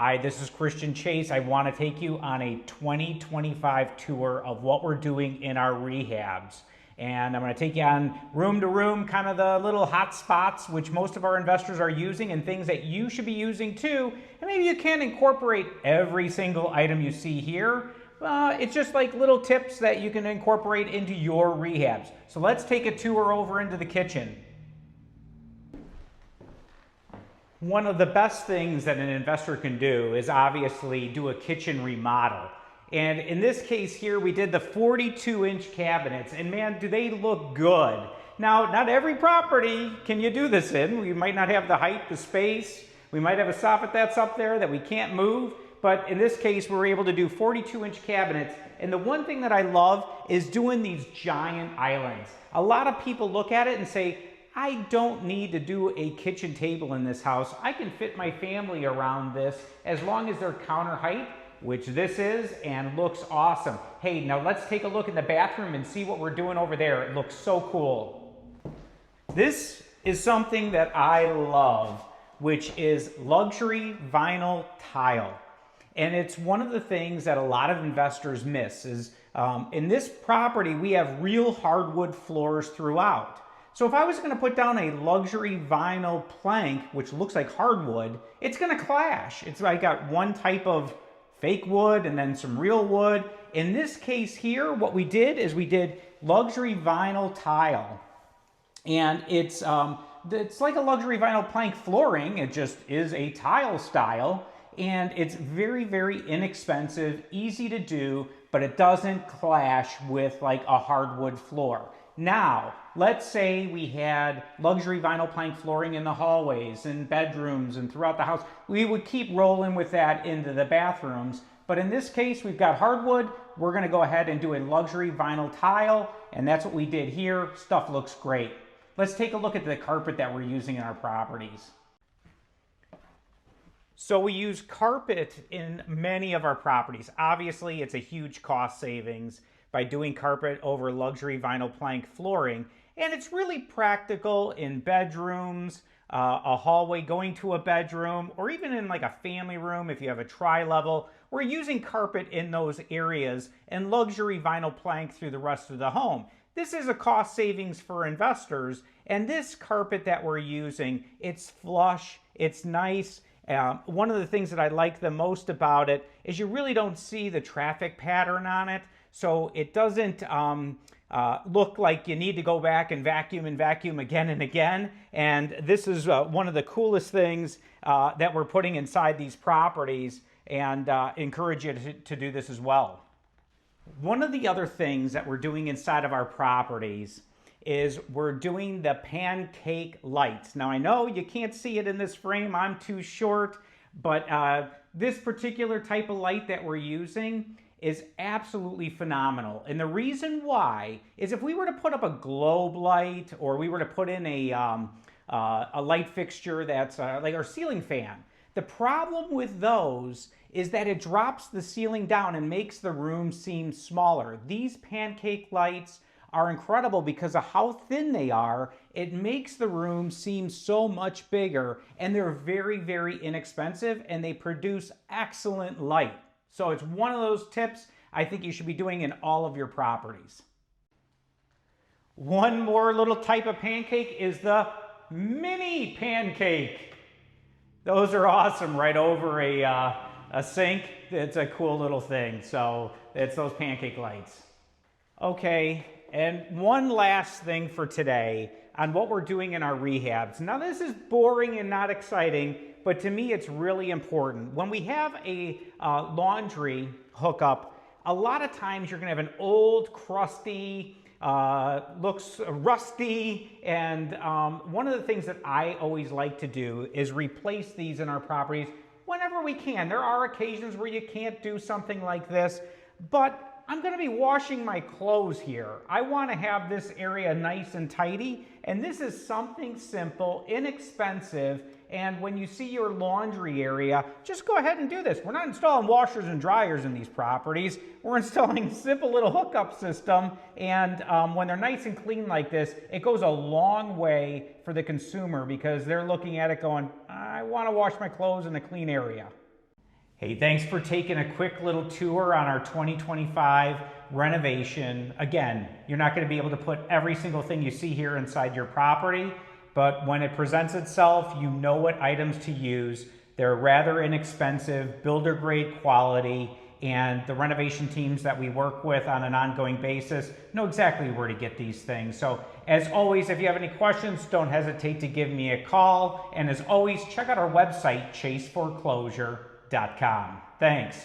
Hi, this is Christian Chase. I want to take you on a 2025 tour of what we're doing in our rehabs. And I'm going to take you on room to room, kind of the little hot spots which most of our investors are using and things that you should be using too. And maybe you can incorporate every single item you see here. It's just like little tips that you can incorporate into your rehabs. So let's take a tour over into the kitchen. One of the best things that an investor can do is obviously do a kitchen remodel. And in this case here, we did the 42-inch cabinets, and man, do they look good. Now, not every property can you do this in. We might not have the height, the space. We might have a soffit that's up there that we can't move. But in this case, we were able to do 42-inch cabinets. And the one thing that I love is doing these giant islands. A lot of people look at it and say, I don't need to do a kitchen table in this house. I can fit my family around this as long as they're counter height, which this is, and looks awesome. Hey, now let's take a look in the bathroom and see what we're doing over there. It looks so cool. This is something that I love, which is luxury vinyl tile. And it's one of the things that a lot of investors miss is in this property, we have real hardwood floors throughout. So if I was going to put down a luxury vinyl plank, which looks like hardwood, it's going to clash. I got one type of fake wood and then some real wood. In this case here, what we did is we did luxury vinyl tile. And it's like a luxury vinyl plank flooring. It just is a tile style. And it's very, very inexpensive, easy to do, but it doesn't clash with like a hardwood floor. Now, let's say we had luxury vinyl plank flooring in the hallways and bedrooms and throughout the house. We would keep rolling with that into the bathrooms. But in this case, we've got hardwood. We're going to go ahead and do a luxury vinyl tile. And that's what we did here. Stuff looks great. Let's take a look at the carpet that we're using in our properties. So we use carpet in many of our properties. Obviously, it's a huge cost savings by doing carpet over luxury vinyl plank flooring. And it's really practical in bedrooms, a hallway going to a bedroom, or even in like a family room if you have a tri-level. We're using carpet in those areas and luxury vinyl plank through the rest of the home. This is a cost savings for investors. And this carpet that we're using, it's flush, it's nice. One of the things that I like the most about it is you really don't see the traffic pattern on it. So it doesn't look like you need to go back and vacuum again and again. And this is one of the coolest things that we're putting inside these properties, and encourage you to do this as well. One of the other things that we're doing inside of our properties is we're doing the Pancake Lights. Now I know you can't see it in this frame, I'm too short, but this particular type of light that we're using is absolutely phenomenal. And the reason why is if we were to put up a globe light, or we were to put in a light fixture that's like our ceiling fan, the problem with those is that it drops the ceiling down and makes the room seem smaller. These Pancake Lights are incredible because of how thin they are. It makes the room seem so much bigger, and they're very, very inexpensive, and they produce excellent light. So it's one of those tips I think you should be doing in all of your properties. One more little type of pancake is the mini pancake. Those are awesome right over a sink. It's a cool little thing. So it's those Pancake Lights. Okay, and one last thing for today on what we're doing in our rehabs. Now this is boring and not exciting, but to me it's really important. When we have a laundry hookup, a lot of times you're gonna have an old, crusty, looks rusty, and one of the things that I always like to do is replace these in our properties whenever we can. There are occasions where you can't do something like this, but I'm going to be washing my clothes here. I want to have this area nice and tidy, and this is something simple, inexpensive, and when you see your laundry area, just go ahead and do this. We're not installing washers and dryers in these properties. We're installing a simple little hookup system, and when they're nice and clean like this, it goes a long way for the consumer because they're looking at it going, I want to wash my clothes in a clean area. Hey, thanks for taking a quick little tour on our 2025 renovation. Again, you're not going to be able to put every single thing you see here inside your property, but when it presents itself, you know what items to use. They're rather inexpensive, builder grade quality, and the renovation teams that we work with on an ongoing basis know exactly where to get these things. So as always, if you have any questions, don't hesitate to give me a call. And as always, check out our website, chaseforeclosure.com. Thanks.